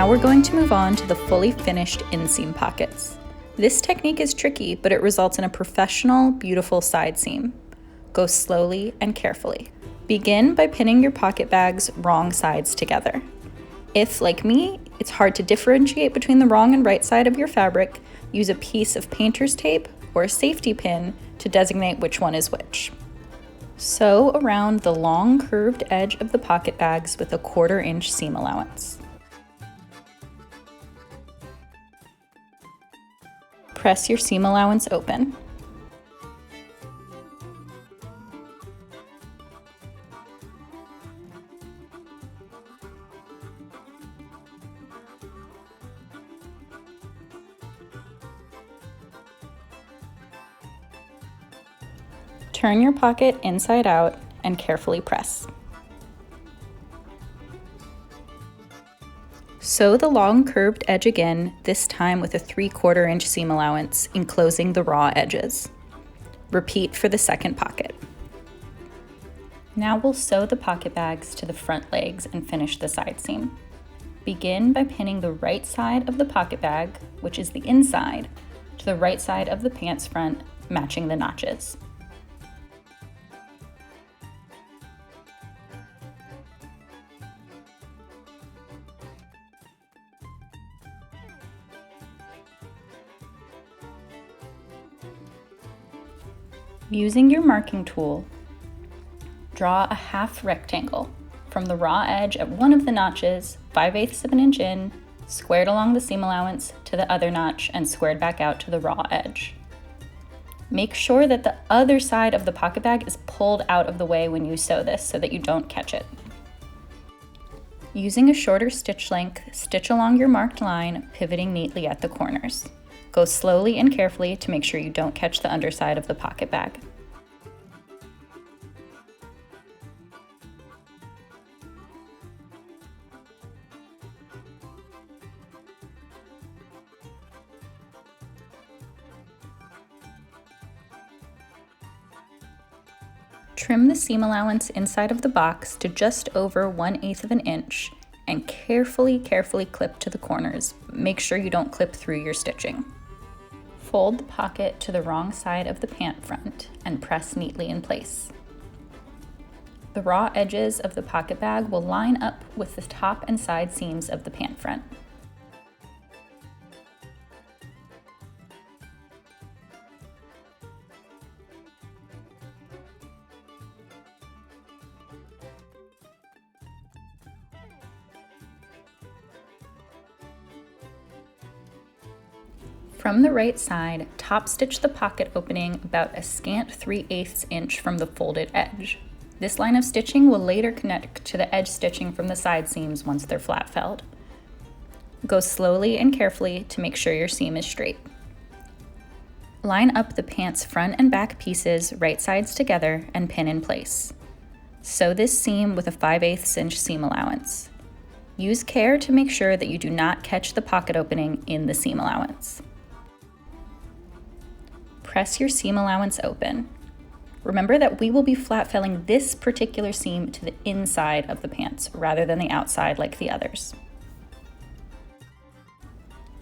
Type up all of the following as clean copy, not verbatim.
Now we're going to move on to the fully finished inseam pockets. This technique is tricky, but it results in a professional, beautiful side seam. Go slowly and carefully. Begin by pinning your pocket bag's wrong sides together. If, like me, it's hard to differentiate between the wrong and right side of your fabric, use a piece of painter's tape or a safety pin to designate which one is which. Sew around the long curved edge of the pocket bags with a 1/4 inch seam allowance. Press your seam allowance open. Turn your pocket inside out and carefully press. Sew the long curved edge again, this time with a 3/4 inch seam allowance, enclosing the raw edges. Repeat for the second pocket. Now we'll sew the pocket bags to the front legs and finish the side seam. Begin by pinning the right side of the pocket bag, which is the inside, to the right side of the pants front, matching the notches. Using your marking tool, draw a half rectangle from the raw edge at one of the notches, 5/8 of an inch in, squared along the seam allowance to the other notch, and squared back out to the raw edge. Make sure that the other side of the pocket bag is pulled out of the way when you sew this so that you don't catch it. Using a shorter stitch length, stitch along your marked line, pivoting neatly at the corners. Go slowly and carefully to make sure you don't catch the underside of the pocket bag. Trim the seam allowance inside of the box to just over 1/8 of an inch and carefully clip to the corners. Make sure you don't clip through your stitching. Fold the pocket to the wrong side of the pant front and press neatly in place. The raw edges of the pocket bag will line up with the top and side seams of the pant front. From the right side, top stitch the pocket opening about a scant 3/8 inch from the folded edge. This line of stitching will later connect to the edge stitching from the side seams once they're flat felled. Go slowly and carefully to make sure your seam is straight. Line up the pants front and back pieces right sides together and pin in place. Sew this seam with a 5/8 inch seam allowance. Use care to make sure that you do not catch the pocket opening in the seam allowance. Press your seam allowance open. Remember that we will be flat felling this particular seam to the inside of the pants rather than the outside like the others.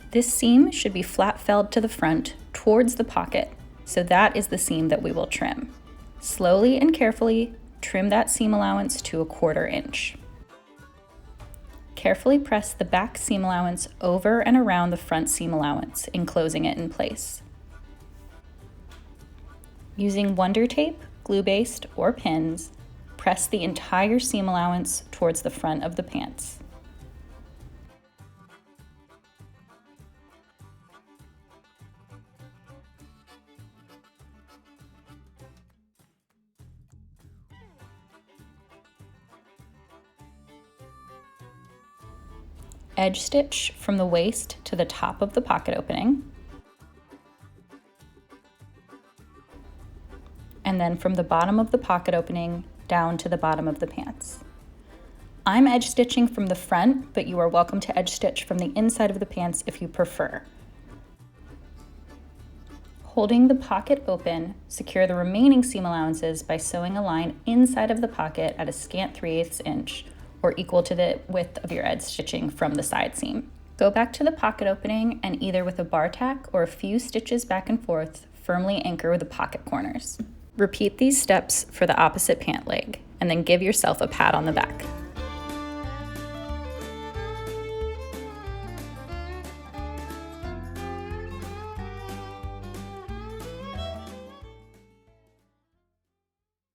This seam should be flat felled to the front towards the pocket, so that is the seam that we will trim. Slowly and carefully trim that seam allowance to a 1/4 inch. Carefully press the back seam allowance over and around the front seam allowance, enclosing it in place. Using Wonder Tape, glue-based, or pins, press the entire seam allowance towards the front of the pants. Edge stitch from the waist to the top of the pocket opening, and then from the bottom of the pocket opening down to the bottom of the pants. I'm edge stitching from the front, but you are welcome to edge stitch from the inside of the pants if you prefer. Holding the pocket open, secure the remaining seam allowances by sewing a line inside of the pocket at a scant 3/8 inch, or equal to the width of your edge stitching from the side seam. Go back to the pocket opening and either with a bar tack or a few stitches back and forth, firmly anchor the pocket corners. Repeat these steps for the opposite pant leg, and then give yourself a pat on the back.